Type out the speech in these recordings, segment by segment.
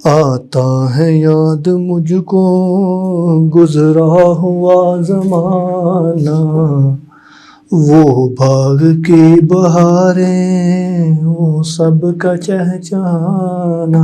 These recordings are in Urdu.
آتا ہے یاد مجھ کو گزرا ہوا زمانہ، وہ باغ کی بہاریں وہ سب کا چہچانا۔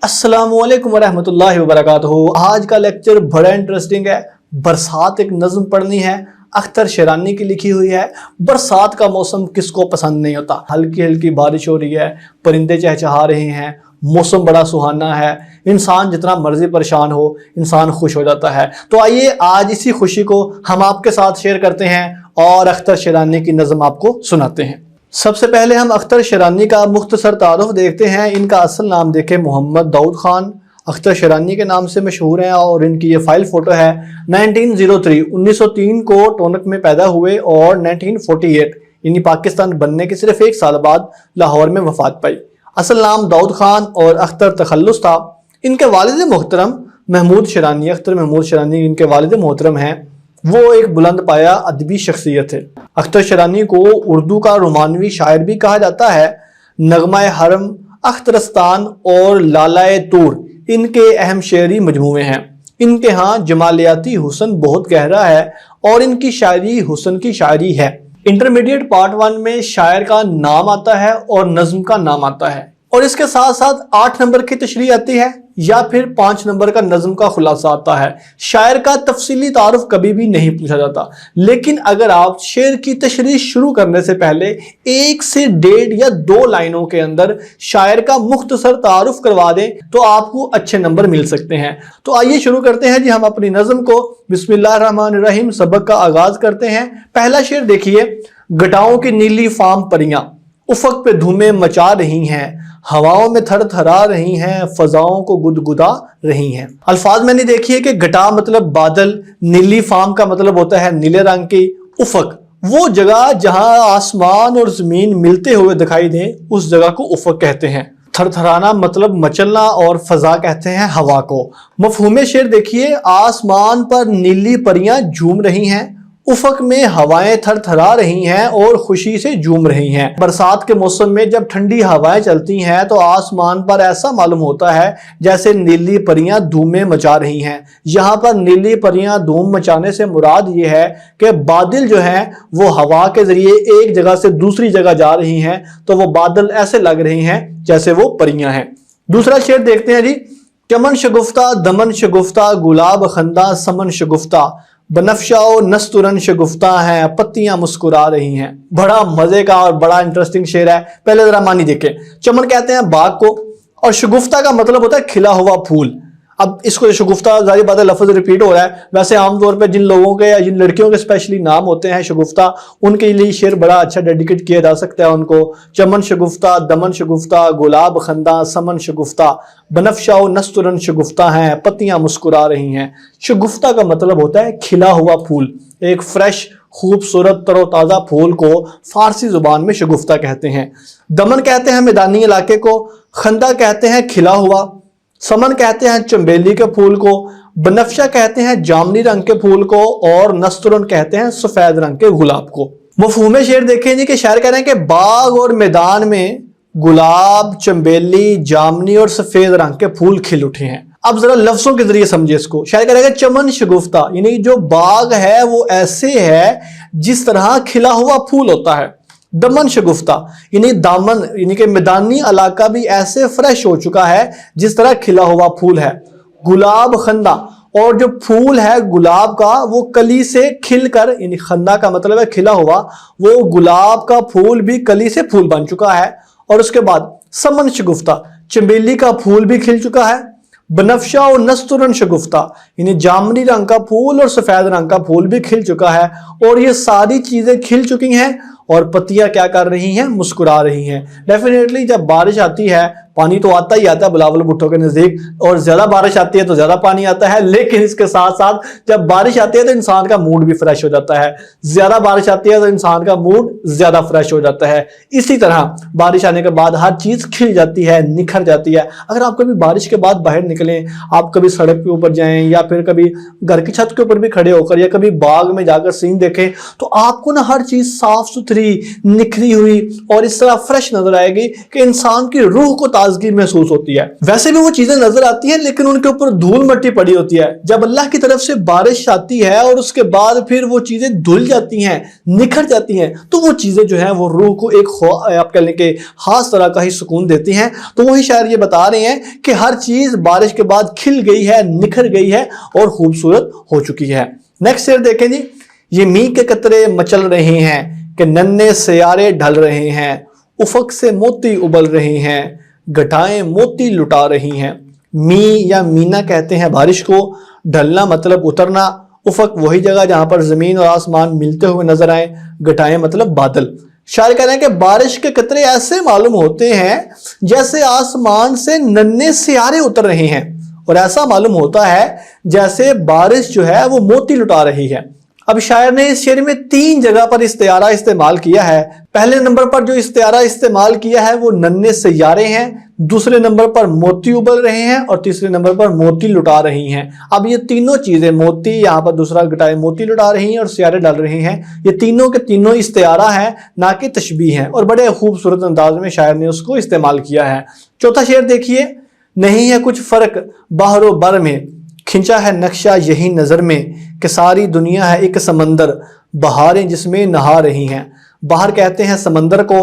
السلام علیکم ورحمۃ اللہ وبرکاتہ۔ آج کا لیکچر بڑا انٹرسٹنگ ہے۔ برسات ایک نظم پڑھنی ہے، اختر شیرانی کی لکھی ہوئی ہے۔ برسات کا موسم کس کو پسند نہیں ہوتا؟ ہلکی ہلکی بارش ہو رہی ہے، پرندے چہچہا رہے ہیں، موسم بڑا سہانا ہے، انسان جتنا مرضی پریشان ہو انسان خوش ہو جاتا ہے۔ تو آئیے آج اسی خوشی کو ہم آپ کے ساتھ شیئر کرتے ہیں اور اختر شیرانی کی نظم آپ کو سناتے ہیں۔ سب سے پہلے ہم اختر شیرانی کا مختصر تعارف دیکھتے ہیں۔ ان کا اصل نام دیکھیں محمد داؤد خان، اختر شیرانی کے نام سے مشہور ہیں اور ان کی یہ فائل فوٹو ہے۔ 1903 کو ٹونک میں پیدا ہوئے اور 1948 یعنی پاکستان بننے کے صرف ایک سال بعد لاہور میں وفات پائی۔ اصل نام داؤد خان اور اختر تخلص تھا۔ ان کے والد محترم محمود شیرانی، اختر محمود شیرانی ان کے والد محترم ہیں، وہ ایک بلند پایہ ادبی شخصیت ہے۔ اختر شیرانی کو اردو کا رومانوی شاعر بھی کہا جاتا ہے۔ نغمہ حرم، اخترستان اور لالائے طور ان کے اہم شعری مجموعے ہیں۔ ان کے ہاں جمالیاتی حسن بہت گہرا ہے اور ان کی شاعری حسن کی شاعری ہے۔ انٹرمیڈیٹ پارٹ 1 میں شاعر کا نام آتا ہے اور نظم کا نام آتا ہے، اور اس کے ساتھ ساتھ 8 نمبر کی تشریح آتی ہے یا پھر 5 نمبر کا نظم کا خلاصہ آتا ہے۔ شاعر کا تفصیلی تعارف کبھی بھی نہیں پوچھا جاتا، لیکن اگر آپ شعر کی تشریح شروع کرنے سے پہلے 1 سے 1.5 یا 2 لائنوں کے اندر شاعر کا مختصر تعارف کروا دیں تو آپ کو اچھے نمبر مل سکتے ہیں۔ تو آئیے شروع کرتے ہیں ہم اپنی نظم کو۔ بسم اللہ الرحمن الرحیم سبق کا آغاز کرتے ہیں۔ پہلا شعر دیکھیے۔ گٹاؤں کی نیلی فام پریاں افق پہ دھومیں مچا رہی ہیں، ہواؤں میں تھر تھرا رہی ہیں، فضاؤں کو گدگدا رہی ہیں۔ الفاظ میں نے دیکھیے کہ گٹا مطلب بادل، نیلی فام کا مطلب ہوتا ہے نیلے رنگ کی، افق وہ جگہ جہاں آسمان اور زمین ملتے ہوئے دکھائی دیں اس جگہ کو افق کہتے ہیں۔ تھر تھرانا مطلب مچلنا اور فضا کہتے ہیں ہوا کو۔ مفہوم شعر دیکھیے۔ آسمان پر نیلی پریاں جھوم رہی ہیں، افق میں ہوائیں تھر تھرا رہی ہیں اور خوشی سے جھوم رہی ہیں۔ برسات کے موسم میں جب ٹھنڈی ہوائیں چلتی ہیں تو آسمان پر ایسا معلوم ہوتا ہے جیسے نیلی پریاں دھومیں مچا رہی ہیں۔ یہاں پر نیلی پریاں دھوم مچانے سے مراد یہ ہے کہ بادل جو ہیں وہ ہوا کے ذریعے ایک جگہ سے دوسری جگہ جا رہی ہیں، تو وہ بادل ایسے لگ رہے ہیں جیسے وہ پریاں ہیں۔ دوسرا شعر دیکھتے ہیں جی۔ چمن شگفتہ دمن شگفتہ گلاب خندہ سمن شگفتہ بنفشہ و نسترن شگفتہ ہیں، پتیاں مسکرا رہی ہیں۔ بڑا مزے کا اور بڑا انٹرسٹنگ شعر ہے۔ پہلے ذرا معنی دیکھیں۔ چمن کہتے ہیں باغ کو اور شگفتہ کا مطلب ہوتا ہے کھلا ہوا پھول۔ اب اس کو شگفتہ ظاہر بات ہے لفظ ریپیٹ ہو رہا ہے، ویسے عام طور پہ جن لوگوں کے یا جن لڑکیوں کے اسپیشلی نام ہوتے ہیں شگفتہ، ان کے لیے شعر بڑا اچھا ڈیڈیکیٹ کیا جا سکتا ہے ان کو۔ چمن شگفتہ دمن شگفتہ گلاب خندہ سمن شگفتہ بنفشہ و نسترن شگفتہ ہیں، پتیاں مسکرا رہی ہیں۔ شگفتہ کا مطلب ہوتا ہے کھلا ہوا پھول۔ ایک فریش خوبصورت تر و تازہ پھول کو فارسی زبان میں شگفتہ کہتے ہیں۔ دمن کہتے ہیں میدانی علاقے کو، خندہ کہتے ہیں کھلا ہوا، سمن کہتے ہیں چنبیلی کے پھول کو، بنفشہ کہتے ہیں جامنی رنگ کے پھول کو، اور نسترن کہتے ہیں سفید رنگ کے گلاب کو۔ مفہوم شعر دیکھیں جی کہ شاعر کہہ رہے ہیں کہ باغ اور میدان میں گلاب، چنبیلی، جامنی اور سفید رنگ کے پھول کھل اٹھے ہیں۔ اب ذرا لفظوں کے ذریعے سمجھے اس کو۔ شاعر کہہ رہے ہیں کہ چمن شگفتہ یعنی جو باغ ہے وہ ایسے ہے جس طرح کھلا ہوا پھول ہوتا ہے۔ دمن شگفتہ یعنی دامن یعنی کہ میدانی علاقہ بھی ایسے فریش ہو چکا ہے جس طرح کھلا ہوا پھول ہے۔ گلاب خندہ اور جو پھول ہے گلاب کا وہ کلی سے کھل کر، یعنی خندہ کا مطلب ہے کھلا ہوا، وہ گلاب کا پھول بھی کلی سے پھول بن چکا ہے۔ اور اس کے بعد سمن شگفتہ چنبیلی کا پھول بھی کھل چکا ہے۔ بنفشہ اور نسترن شگفتہ یعنی جامنی رنگ کا پھول اور سفید رنگ کا پھول بھی کھل چکا ہے، اور یہ ساری چیزیں کھل چکی ہیں اور پتیاں کیا کر رہی ہیں؟ مسکرا رہی ہیں۔ ڈیفینیٹلی جب بارش آتی ہے پانی تو آتا ہی آتا ہے بلاول بھٹو کے نزدیک، اور زیادہ بارش آتی ہے تو زیادہ پانی آتا ہے، لیکن اس کے ساتھ ساتھ جب بارش آتی ہے تو انسان کا موڈ بھی فریش ہو جاتا ہے۔ زیادہ بارش آتی ہے تو انسان کا موڈ زیادہ فریش ہو جاتا ہے۔ اسی طرح بارش آنے کے بعد ہر چیز کھل جاتی ہے، نکھر جاتی ہے۔ اگر آپ کبھی بارش کے بعد باہر نکلیں، آپ کبھی سڑک کے اوپر جائیں یا پھر کبھی گھر کی چھت کے اوپر بھی کھڑے ہو کر یا کبھی باغ میں جا کر سین دیکھیں، تو آپ کو نا ہر چیز صاف ستھری، نکھری ہوئی اور اس طرح فریش نظر آئے گی کہ انسان کی روح کو تازگی محسوس ہوتی ہے۔ ویسے بھی وہ چیزیں نظر آتی ہیں لیکن ان کے اوپر دھول مٹی پڑی ہوتی ہے۔ جب اللہ کی طرف سے بارش آتی ہے اور اس کے بعد پھر وہ چیزیں دھل جاتی ہیں، نکھر جاتی ہیں، تو وہ چیزیں جو ہیں وہ روح کو ایک آپ کہہ لیں کہ خاص طرح کا ہی سکون دیتی ہیں۔ تو وہی شاعر یہ بتا رہے ہیں کہ ہر چیز بارش کے بعد کھل گئی ہے، نکھر گئی ہے اور خوبصورت ہو چکی ہے۔ نیکسٹ شعر دیکھیں جی، یہ میگھ کے قطرے مچل رہے ہیں کہ ننھے سیارے ڈھل رہے ہیں، افق سے موتی ابل رہے ہیں، گھٹائیں موتی لٹا رہی ہیں۔ می یا مینا کہتے ہیں بارش کو، ڈھلنا مطلب اترنا، افق وہی جگہ جہاں پر زمین اور آسمان ملتے ہوئے نظر آئیں، گھٹائیں مطلب بادل۔ شاعر کہہ رہے ہیں کہ بارش کے قطرے ایسے معلوم ہوتے ہیں جیسے آسمان سے ننھے سیارے اتر رہے ہیں، اور ایسا معلوم ہوتا ہے جیسے بارش جو ہے وہ موتی لٹا رہی ہے۔ اب شاعر نے اس شعر میں 3 جگہ پر استعارہ استعمال کیا ہے۔ پہلے نمبر پر جو استعارہ استعمال کیا ہے وہ ننھے سیارے ہیں، دوسرے نمبر پر موتی ابل رہے ہیں، اور تیسرے نمبر پر موتی لٹا رہی ہیں۔ اب یہ تینوں چیزیں، موتی یہاں پر دوسرا گھٹائیں موتی لٹا رہی ہیں اور سیارے ڈال رہے ہیں، یہ تینوں کے تینوں استعارہ ہیں نہ کہ تشبیہ ہیں، اور بڑے خوبصورت انداز میں شاعر نے اس کو استعمال کیا ہے۔ چوتھا شعر دیکھیے، نہیں ہے کچھ فرق بحر و بر میں، کھنچا ہے نقشہ یہی نظر میں کہ ساری دنیا ہے ایک سمندر، بہاریں جس میں نہا رہی ہیں۔ بہار کہتے ہیں سمندر کو،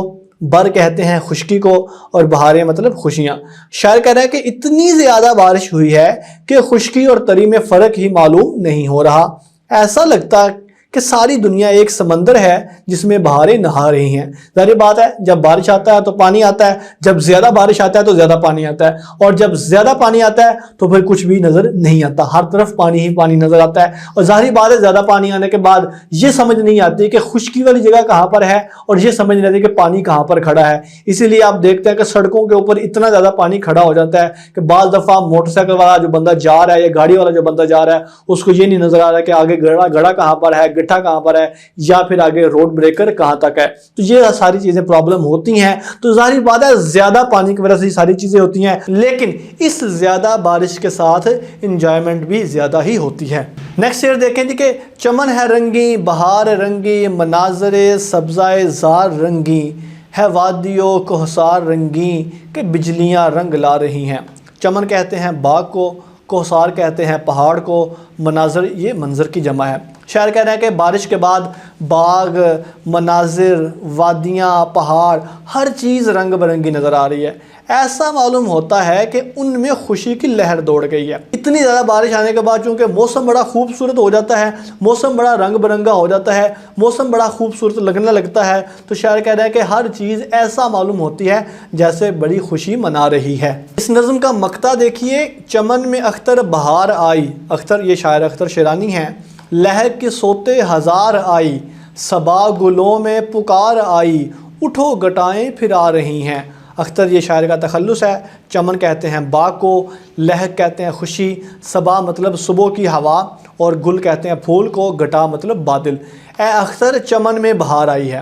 بر کہتے ہیں خشکی کو، اور بہاریں مطلب خوشیاں۔ شاعر کہہ رہا ہے کہ اتنی زیادہ بارش ہوئی ہے کہ خشکی اور تری میں فرق ہی معلوم نہیں ہو رہا، ایسا لگتا کہ ساری دنیا ایک سمندر ہے جس میں بہاریں نہا رہی ہیں۔ ظاہر بات ہے جب بارش آتا ہے تو پانی آتا ہے، جب زیادہ بارش آتا ہے تو زیادہ پانی آتا ہے، اور جب زیادہ پانی آتا ہے تو پھر کچھ بھی نظر نہیں آتا، ہر طرف پانی ہی پانی نظر آتا ہے۔ اور ظاہر بات ہے زیادہ پانی آنے کے بعد یہ سمجھ نہیں آتی کہ خشکی والی جگہ کہاں پر ہے، اور یہ سمجھ نہیں آتی کہ پانی کہاں پر کھڑا ہے۔ اسی لیے آپ دیکھتے ہیں کہ سڑکوں کے اوپر اتنا زیادہ پانی کھڑا ہو جاتا ہے کہ بعض دفعہ موٹر سائیکل والا جو بندہ جا رہا ہے یا گاڑی والا جو بندہ جا رہا ہے اس کو یہ نہیں نظر آ رہا کہ آگے گڑھا کہاں پر ہے، گٹھا کہاں پر ہے، یا پھر آگے روڈ بریکر کہاں تک ہے۔ تو یہ ساری چیزیں پرابلم ہوتی ہیں۔ تو ظاہر بات ہے زیادہ پانی کی وجہ سے یہ ساری چیزیں ہوتی ہیں، لیکن اس زیادہ بارش کے ساتھ انجوائمنٹ بھی زیادہ ہی ہوتی ہے۔ نیکسٹ شعر دیکھیں جی کہ چمن ہے رنگی بہار رنگی، مناظر سبزائے زار رنگی، ہے وادیوں کوہسار رنگی کہ بجلیاں رنگ لا رہی ہیں۔ چمن کہتے ہیں باغ کو، کوہسار کہتے ہیں پہاڑ کو، مناظر یہ منظر کی جمع ہے۔ شاعر کہہ رہے ہیں کہ بارش کے بعد باغ، مناظر، وادیاں، پہاڑ، ہر چیز رنگ برنگی نظر آ رہی ہے، ایسا معلوم ہوتا ہے کہ ان میں خوشی کی لہر دوڑ گئی ہے۔ اتنی زیادہ بارش آنے کے بعد چونکہ موسم بڑا خوبصورت ہو جاتا ہے، موسم بڑا رنگ برنگا ہو جاتا ہے، موسم بڑا خوبصورت لگنے لگتا ہے، تو شاعر کہہ رہا ہے کہ ہر چیز ایسا معلوم ہوتی ہے جیسے بڑی خوشی منا رہی ہے۔ اس نظم کا مقطع دیکھیے، چمن میں اختر بہار آئی، اختر یہ شاعر اختر شیرانی ہیں، لہک کی سوتے ہزار آئی، صبا گلوں میں پکار آئی، اٹھو گٹائیں پھر آ رہی ہیں۔ اختر یہ شاعر کا تخلص ہے۔ چمن کہتے ہیں باغ کو، لہک کہتے ہیں خوشی، صبا مطلب صبح کی ہوا، اور گل کہتے ہیں پھول کو، گٹا مطلب بادل۔ اے اختر چمن میں بہار آئی ہے۔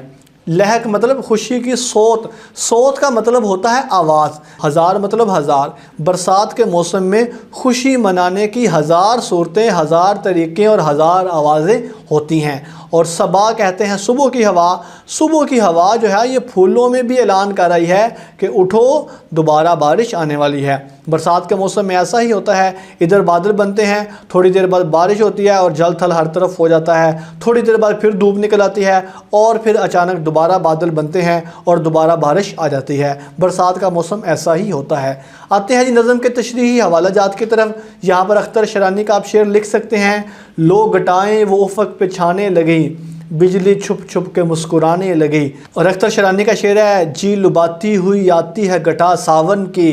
لہک مطلب خوشی کی صوت، صوت کا مطلب ہوتا ہے آواز، ہزار مطلب ہزار۔ برسات کے موسم میں خوشی منانے کی ہزار صورتیں، ہزار طریقے اور ہزار آوازیں ہوتی ہیں۔ اور صبا کہتے ہیں صبح کی ہوا، صبح کی ہوا جو ہے یہ پھولوں میں بھی اعلان کر رہی ہے کہ اٹھو دوبارہ بارش آنے والی ہے۔ برسات کے موسم میں ایسا ہی ہوتا ہے، ادھر بادل بنتے ہیں، تھوڑی دیر بعد بارش ہوتی ہے اور جل تھل ہر طرف ہو جاتا ہے، تھوڑی دیر بعد پھر دھوپ نکل آتی ہے، اور پھر اچانک دوبارہ بادل بنتے ہیں اور دوبارہ بارش آ جاتی ہے۔ برسات کا موسم ایسا ہی ہوتا ہے۔ آتے ہیں جی نظم کے تشریحی حوالہ جات کی طرف۔ یہاں پر اختر شیرانی کا آپ شعر لکھ سکتے ہیں، لو گٹائیں وہ افق پہ چھانے لگی، بجلی چھپ چھپ کے مسکرانے لگی۔ اور اختر شیرانی کا شعر ہے، جی لباتی ہوئی آتی ہے گھٹا ساون کی،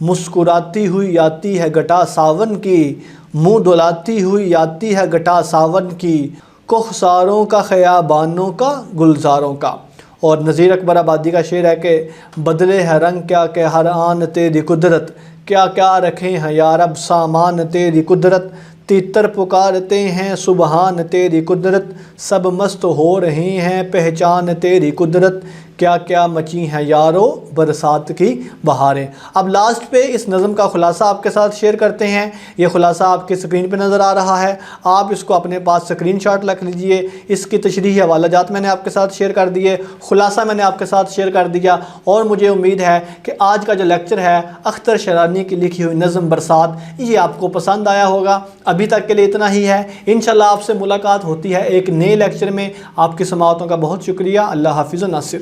مسکراتی ہوئی آتی ہے گھٹا ساون کی، منہ دھلاتی ہوئی آتی ہے گھٹا ساون کی، کوہساروں کا خیابانوں کا گلزاروں کا۔ اور نذیر اکبر آبادی کا شعر ہے کہ بدلے ہے رنگ کیا کہ ہر آن تیری قدرت، کیا کیا رکھے ہیں یا رب سامان تیری قدرت، تیتر پکارتے ہیں سبحان تیری قدرت، سب مست ہو رہے ہیں پہچان تیری قدرت، کیا کیا مچی ہیں یارو برسات کی بہاریں۔ اب لاسٹ پہ اس نظم کا خلاصہ آپ کے ساتھ شیئر کرتے ہیں۔ یہ خلاصہ آپ کی سکرین پہ نظر آ رہا ہے، آپ اس کو اپنے پاس سکرین شاٹ رکھ لیجئے۔ اس کی تشریحی حوالہ جات میں نے آپ کے ساتھ شیئر کر دیے، خلاصہ میں نے آپ کے ساتھ شیئر کر دیا، اور مجھے امید ہے کہ آج کا جو لیکچر ہے اختر شیرانی کی لکھی ہوئی نظم برسات، یہ آپ کو پسند آیا ہوگا۔ ابھی تک کے لیے اتنا ہی ہے، انشاءاللہ آپ سے ملاقات ہوتی ہے ایک نئے لیکچر میں۔ آپ کی سماعتوں کا بہت شکریہ۔ اللہ حافظ و ناصر۔